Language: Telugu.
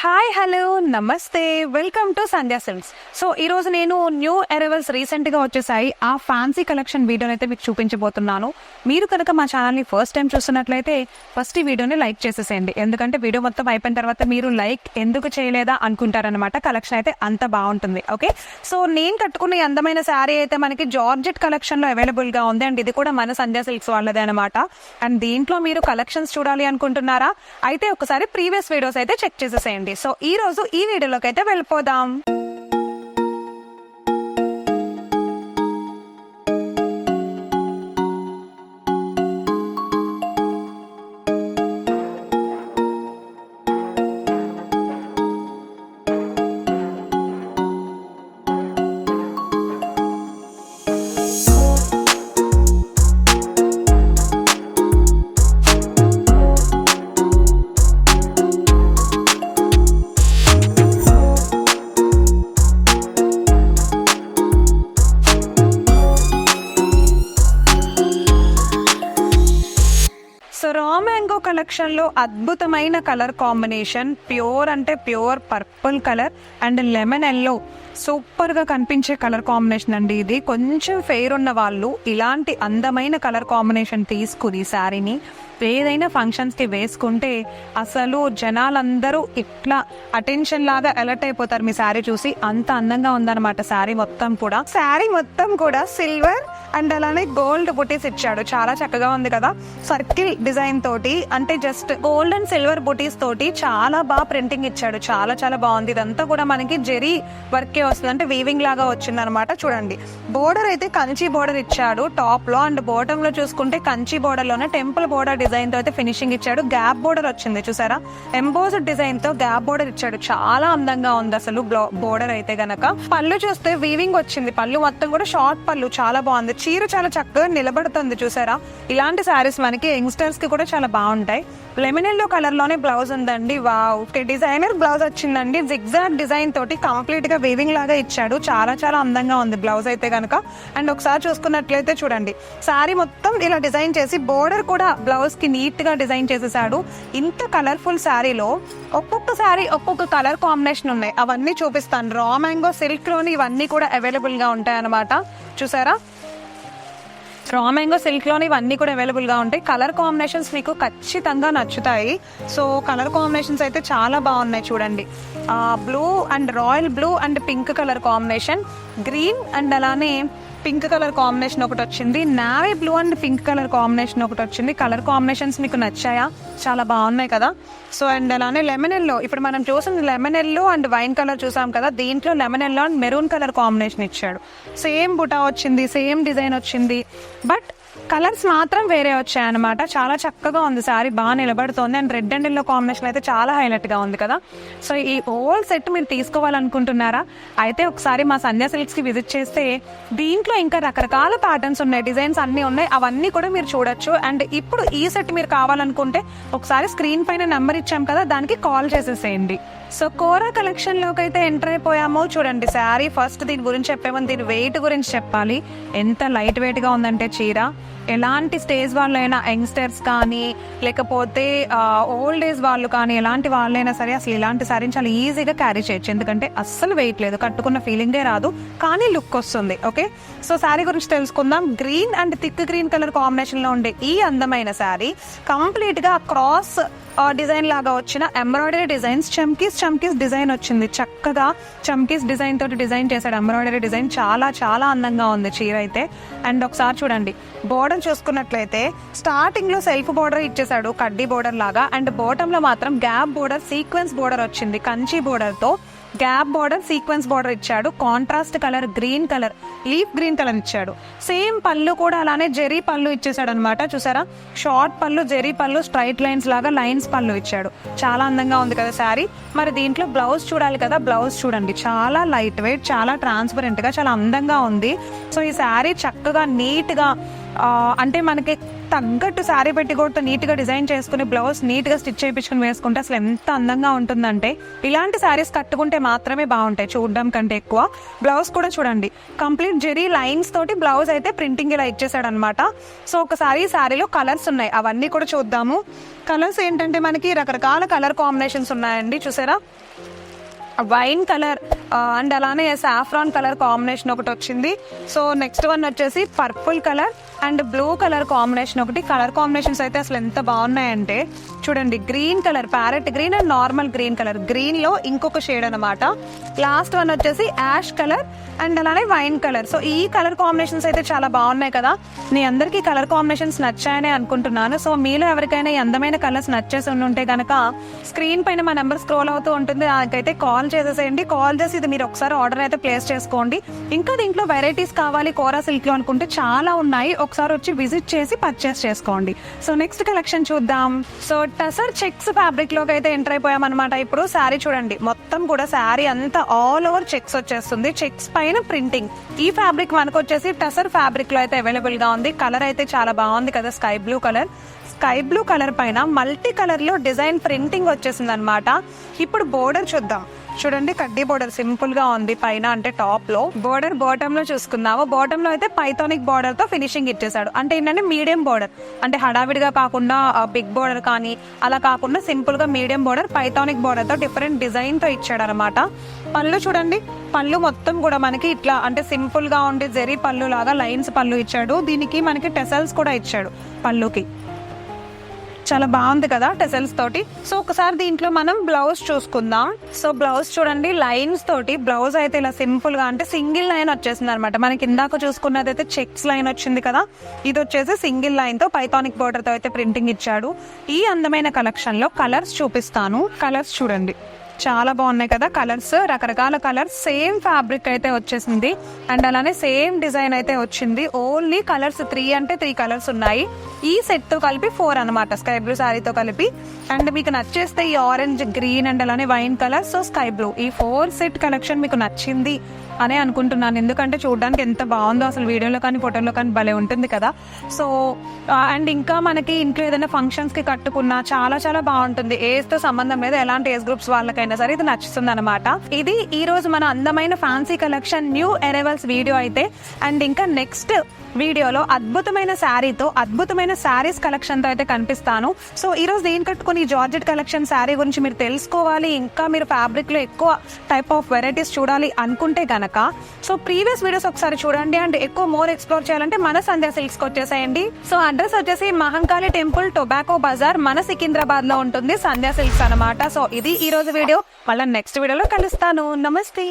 హాయ్ హలో నమస్తే welcome to Sandhya silks. So ఈరోజు నేను న్యూ అరైవల్స్ రీసెంట్గా వచ్చేసాయి ఆ ఫ్యాన్సీ కలెక్షన్ వీడియోని అయితే మీకు చూపించబోతున్నాను. మీరు కనుక మా ఛానల్ని ఫస్ట్ టైం చూస్తున్నట్లయితే ఫస్ట్ ఈ వీడియోని లైక్ చేసేసేయండి, ఎందుకంటే వీడియో మొత్తం అయిపోయిన తర్వాత మీరు లైక్ ఎందుకు చేయలేదా అనుకుంటారనమాట. కలెక్షన్ అయితే అంత బాగుంటుంది. ఓకే, సో నేను కట్టుకున్న అందమైన శారీ అయితే మనకి జార్జెట్ కలెక్షన్లో అవైలబుల్గా ఉంది అండ్ ఇది కూడా మన సంధ్యా సిల్క్స్ వాళ్ళదే అనమాట. అండ్ దీంట్లో మీరు కలెక్షన్స్ చూడాలి అనుకుంటున్నారా? అయితే ఒకసారి ప్రీవియస్ వీడియోస్ అయితే చెక్ చేసేసేయండి. సో ఈ రోజు ఈ వీడియోలోకి అయితే వెళ్ళిపోదాం. సో రా మ్యాంగో కలెక్షన్లో అద్భుతమైన కలర్ కాంబినేషన్, ప్యూర్ అంటే pure purple colour and lemon yellow, సూపర్గా కనిపించే కలర్ కాంబినేషన్ అండి. ఇది కొంచెం ఫెయిర్ ఉన్న వాళ్ళు ఇలాంటి అందమైన కలర్ కాంబినేషన్ తీసుకుని శారీని ఏదైనా ఫంక్షన్స్కి వేసుకుంటే అసలు జనాలందరూ ఇట్లా అటెన్షన్ లాగా అలర్ట్ అయిపోతారు మీ శారీ చూసి. అంత అందంగా ఉందన్నమాట శారీ మొత్తం కూడా సిల్వర్ అండ్ అలానే గోల్డ్ బుటీస్ ఇచ్చాడు. చాలా చక్కగా ఉంది కదా, సర్కిల్ డిజైన్ తోటి, అంటే జస్ట్ గోల్డ్ అండ్ సిల్వర్ బుటీస్ తోటి చాలా బాగా ప్రింటింగ్ ఇచ్చాడు. చాలా చాలా బాగుంది. ఇదంతా కూడా మనకి జెరీ వర్కే వస్తుంది, అంటే వీవింగ్ లాగా వచ్చింది అనమాట. చూడండి, బోర్డర్ అయితే కంచి బోర్డర్ ఇచ్చాడు టాప్ లో, అండ్ బాటమ్ లో చూసుకుంటే కంచి బోర్డర్ లోనే టెంపుల్ బోర్డర్ డిజైన్ తో అయితే ఫినిషింగ్ ఇచ్చాడు. గ్యాప్ బోర్డర్ వచ్చింది చూసారా, ఎంబోస్డ్ డిజైన్ తో గ్యాప్ బోర్డర్ ఇచ్చాడు. చాలా అందంగా ఉంది అసలు బోర్డర్ అయితే గనక. పళ్ళు చూస్తే వీవింగ్ వచ్చింది, పళ్ళు మొత్తం కూడా షార్ట్ పళ్ళు, చాలా బాగుంది. చీర చాలా చక్కగా నిలబడుతుంది చూసారా. ఇలాంటి శారీస్ మనకి యంగ్స్టర్స్ కి కూడా చాలా బాగుంటాయి. లెమన్ ఎల్లో కలర్ లోనే బ్లౌజ్ ఉందండి. వావ్, డిజైనర్ బ్లౌజ్ వచ్చిందండి. జిగ్జాగ్ డిజైన్ తోటి కంప్లీట్ గా వీవింగ్ లాగా ఇచ్చాడు. చాలా చాలా అందంగా ఉంది బ్లౌజ్ అయితే గనక. అండ్ ఒకసారి చూసుకున్నట్లయితే చూడండి, శారీ మొత్తం ఇలా డిజైన్ చేసి బోర్డర్ కూడా బ్లౌజ్ కి నీట్ గా డిజైన్ చేసేసాడు. ఇంత కలర్ఫుల్ శారీలో ఒక్కొక్క శారీ ఒక్కొక్క కలర్ కాంబినేషన్ ఉన్నాయి, అవన్నీ చూపిస్తాను. రా మ్యాంగో సిల్క్ లోని ఇవన్నీ కూడా అవైలబుల్ గా ఉంటాయి అన్నమాట. చూసారా, రా మ్యాంగో సిల్క్ లోని ఇవన్నీ కూడా అవైలబుల్ గా ఉంటాయి. కలర్ కాంబినేషన్స్ మీకు ఖచ్చితంగా నచ్చుతాయి. సో కలర్ కాంబినేషన్స్ అయితే చాలా బాగున్నాయి. చూడండి, blue and royal blue and pink colour combination, green and అలానే పింక్ కలర్ కాంబినేషన్ ఒకటి వచ్చింది, navy blue and pink colour combination ఒకటి వచ్చింది. కలర్ కాంబినేషన్స్ మీకు నచ్చాయా? చాలా బాగున్నాయి కదా. సో అండ్ అలానే లెమన్ ఎల్లో, ఇప్పుడు మనం చూసిన lemon yellow and wine colour చూసాం కదా, దీంట్లో lemon yellow and maroon colour combination ఇచ్చాడు. సేమ్ బుటా వచ్చింది, సేమ్ డిజైన్ వచ్చింది, బట్ కలర్స్ మాత్రం వేరే వచ్చాయి అనమాట. చాలా చక్కగా ఉంది శారీ, బాగా నిలబడుతుంది. And red and yellow combination అయితే చాలా హైలైట్ గా ఉంది కదా. సో ఈ హోల్ సెట్ మీరు తీసుకోవాలనుకుంటున్నారా? అయితే ఒకసారి మా సంధ్యా సిల్క్స్ కి విజిట్ చేస్తే దీంట్లో ఇంకా రకరకాల ప్యాటర్న్స్ ఉన్నాయి, డిజైన్స్ అన్ని ఉన్నాయి, అవన్నీ కూడా మీరు చూడొచ్చు. అండ్ ఇప్పుడు ఈ సెట్ మీరు కావాలనుకుంటే ఒకసారి స్క్రీన్ పైన నెంబర్ ఇచ్చాం కదా, దానికి కాల్ చేసేసేయండి. సో కోరా కలెక్షన్ లోకి అయితే ఎంటర్ అయిపోయాము. చూడండి, శారీ ఫస్ట్ దీని గురించి చెప్పేమని దీని వెయిట్ గురించి చెప్పాలి. ఎంత లైట్ వెయిట్ గా ఉందంటే చీర, ఎలాంటి స్టేజ్ వాళ్ళైనా, యంగ్స్టర్స్ కానీ లేకపోతే ఓల్డ్ ఏజ్ వాళ్ళు కానీ, ఎలాంటి వాళ్ళైనా సరే అసలు ఇలాంటి శారీని చాలా ఈజీగా క్యారీ చేయొచ్చు. ఎందుకంటే అస్సలు వెయిట్ లేదు, కట్టుకున్న ఫీలింగే రాదు, కానీ లుక్ వస్తుంది. ఓకే, సో శారీ గురించి తెలుసుకుందాం. Green and thick green colour combination లో ఉండే ఈ అందమైన శారీ కంప్లీట్ గా క్రాస్ డిజైన్ లాగా వచ్చిన ఎంబ్రాయిడరీ డిజైన్స్, చమ్కీస్ డిజైన్ వచ్చింది. చక్కగా చమ్కీస్ డిజైన్ తోటి డిజైన్ చేశాడు, ఎంబ్రాయిడరీ డిజైన్. చాలా చాలా అందంగా ఉంది చీర అయితే. అండ్ ఒకసారి చూడండి, బోర్డర్ చూసుకున్నట్లయితే స్టార్టింగ్ లో సెల్ఫ్ బోర్డర్ ఇచ్చేసాడు, కడ్డీ బోర్డర్ లాగా. అండ్ బాటమ్ లో మాత్రం గ్యాప్ బోర్డర్, సీక్వెన్స్ బోర్డర్ వచ్చింది. కంచి బోర్డర్ తో గ్యాప్ బోర్డర్, సీక్వెన్స్ బోర్డర్ ఇచ్చాడు. Contrast colour green colour, leaf green colour ఇచ్చాడు. సేమ్ పళ్ళు కూడా అలానే జెరీ పళ్ళు ఇచ్చేసాడు అనమాట. చూసారా, షార్ట్ పళ్ళు, జెరీ పళ్ళు, స్ట్రైట్ లైన్స్ లాగా లైన్స్ పళ్ళు ఇచ్చాడు. చాలా అందంగా ఉంది కదా శారీ. మరి దీంట్లో బ్లౌజ్ చూడాలి కదా, బ్లౌజ్ చూడండి, చాలా లైట్ వెయిట్, చాలా ట్రాన్స్పరెంట్ గా, చాలా అందంగా ఉంది. సో ఈ శారీ చక్కగా నీట్ గా, అంటే మనకి తగ్గట్టు శారీ పెట్టికోట్తో నీట్గా డిజైన్ చేసుకుని బ్లౌజ్ నీట్గా స్టిచ్ చేయించుకుని వేసుకుంటే అసలు ఎంత అందంగా ఉంటుందంటే, ఇలాంటి శారీస్ కట్టుకుంటే మాత్రమే బాగుంటాయి చూడడం కంటే ఎక్కువ. బ్లౌజ్ కూడా చూడండి, కంప్లీట్ జెరీ లైన్స్ తోటి బ్లౌజ్ అయితే ప్రింటింగ్ ఇలా ఇచ్చేసాడు అనమాట. సో ఒకసారి ఈ శారీలో కలర్స్ ఉన్నాయి, అవన్నీ కూడా చూద్దాము. కలర్స్ ఏంటంటే మనకి రకరకాల కలర్ కాంబినేషన్స్ ఉన్నాయండి, చూసారా. వైన్ కలర్ అండ్ అలానే సాఫ్రాన్ కలర్ కాంబినేషన్ ఒకటి వచ్చింది. సో నెక్స్ట్ వన్ వచ్చేసి purple colour and blue colour combination ఒకటి. కలర్ కాంబినేషన్స్ అయితే అసలు ఎంత బాగున్నాయంటే చూడండి, green colour, parrot green and normal green colour, green లో ఇంకొక షేడ్ అనమాట. లాస్ట్ వన్ వచ్చేసి యాష్ కలర్ అండ్ అలానే వైన్ కలర్. సో ఈ కలర్ కాంబినేషన్స్ అయితే చాలా బాగున్నాయి కదా. మీ అందరికీ కలర్ కాంబినేషన్స్ నచ్చాయని అనుకుంటున్నాను. సో మీలో ఎవరికైనా ఈ అందమైన కలర్స్ నచ్చేసి ఉంటే కనుక స్క్రీన్ పైన మా నెంబర్ స్క్రోల్ అవుతూ ఉంటుంది, దానికైతే కాల్ చేసేసేయండి. కాల్ చేసి ఇది మీరు ఒకసారి ఆర్డర్ అయితే ప్లేస్ చేసుకోండి. ఇంకా దీంట్లో వెరైటీస్ కావాలి కోరా సిల్క్ లో అనుకుంటే చాలా ఉన్నాయి, ఒకసారి వచ్చి విజిట్ చేసి పర్చేస్ చేసుకోండి. సో నెక్స్ట్ కలెక్షన్ చూద్దాం. సో టసర్ చెక్స్ ఫ్యాబ్రిక్ లోకి అయితే ఎంటర్ అయిపోయాం అనమాట. ఇప్పుడు శారీ చూడండి, మొత్తం కూడా శారీ అంతా ఆల్ ఓవర్ చెక్స్ వచ్చేస్తుంది, చెక్స్ పైన ప్రింటింగ్. ఈ ఫ్యాబ్రిక్ మనకు వచ్చేసి టసర్ ఫ్యాబ్రిక్ లో అయితే అవైలబుల్ గా ఉంది. కలర్ అయితే చాలా బాగుంది కదా, sky blue colour. Sky blue colour పైన మల్టీ కలర్ లో డిజైన్ ప్రింటింగ్ వచ్చేసింది అనమాట. ఇప్పుడు బోర్డర్ చూద్దాం. చూడండి, కడ్డీ బోర్డర్ సింపుల్ గా ఉంది పైన, అంటే టాప్ లో. బోర్డర్ బాటమ్ లో చూసుకుందాము. బాటమ్ లో అయితే పైథానిక్ బోర్డర్ తో ఫినిషింగ్ ఇచ్చేసాడు. అంటే ఏంటంటే మీడియం బోర్డర్, అంటే హడావిడిగా కాకుండా బిగ్ బోర్డర్ కానీ అలా కాకుండా సింపుల్ గా మీడియం బోర్డర్ పైథానిక్ బోర్డర్ తో డిఫరెంట్ డిజైన్ తో ఇచ్చాడు అనమాట. పళ్ళు చూడండి, పళ్ళు మొత్తం కూడా మనకి ఇట్లా అంటే సింపుల్ గా ఉండే జెరీ పళ్ళు లాగా లైన్స్ పళ్ళు ఇచ్చాడు. దీనికి మనకి టెసల్స్ కూడా ఇచ్చాడు పళ్ళుకి. చాలా బాగుంది కదా టెసల్స్ తోటి. సో ఒకసారి దీంట్లో మనం బ్లౌజ్ చూసుకుందాం. సో బ్లౌజ్ చూడండి, లైన్స్ తోటి బ్లౌజ్ అయితే ఇలా సింపుల్ గా అంటే సింగిల్ లైన్ వచ్చేసింది అనమాట. మనకి ఇందాక చూసుకున్నది అయితే చెక్స్ లైన్ వచ్చింది కదా, ఇది వచ్చేసి సింగిల్ లైన్ తో పైథానిక్ బోర్డర్ తో అయితే ప్రింటింగ్ ఇచ్చాడు. ఈ అందమైన కలెక్షన్ లో కలర్స్ చూపిస్తాను. కలర్స్ చూడండి, చాలా బాగున్నాయి కదా కలర్స్, రకరకాల కలర్స్. సేమ్ ఫ్యాబ్రిక్ అయితే వచ్చేసింది అండ్ అలానే సేమ్ డిజైన్ అయితే వచ్చింది. ఓన్లీ కలర్స్ 3 అంటే 3 కలర్స్ ఉన్నాయి. ఈ సెట్ తో కలిపి 4 అనమాట, స్కై బ్లూ శారీతో కలిపి. అండ్ మీకు నచ్చేస్తే ఈ ఆరెంజ్, గ్రీన్ అండ్ అలానే wine colour, so sky blue, ఈ 4 సెట్ కలెక్షన్ మీకు నచ్చింది అనే అనుకుంటున్నాను. ఎందుకంటే చూడడానికి ఎంత బాగుందో అసలు, వీడియోలో కానీ ఫోటోలో కానీ భలే ఉంటుంది కదా. సో అండ్ ఇంకా మనకి ఇంట్లో ఏదైనా ఫంక్షన్స్ కి కట్టుకున్నా చాలా చాలా బాగుంటుంది. ఏజ్ తో సంబంధం లేదు, ఎలాంటి ఏజ్ గ్రూప్స్ వాళ్ళకైనా సరే ఇది నచ్చుతుంది అనమాట. ఇది ఈ రోజు మన అందమైన fancy collection new arrivals video అయితే. అండ్ ఇంకా నెక్స్ట్ వీడియోలో అద్భుతమైన శారీతో అద్భుతమైన శారీస్ కలెక్షన్ తో అయితే కనిపిస్తాను. సో ఈ రోజు నేను కట్టుకుని జార్జెట్ కలెక్షన్ శారీ గురించి మీరు తెలుసుకోవాలి, ఇంకా మీరు ఫ్యాబ్రిక్ లో ఎక్కువ టైప్ ఆఫ్ వెరైటీస్ చూడాలి అనుకుంటే గనక సో ప్రీవియస్ వీడియోస్ ఒకసారి చూడండి. అండ్ ఎక్కువ మోర్ ఎక్స్ప్లోర్ చేయాలంటే మన సంధ్యా సిల్క్స్ కి వచ్చేసేయండి. సో అడ్రస్ వచ్చేసి మహంకాళి టెంపుల్, టొబాకో బజార్, మన సికింద్రాబాద్ లో ఉంటుంది సంధ్యా సిల్క్స్ అనమాట. సో ఇది ఈ రోజు వీడియో, మళ్ళీ నెక్స్ట్ వీడియోలో కలుస్తాను. నమస్తే.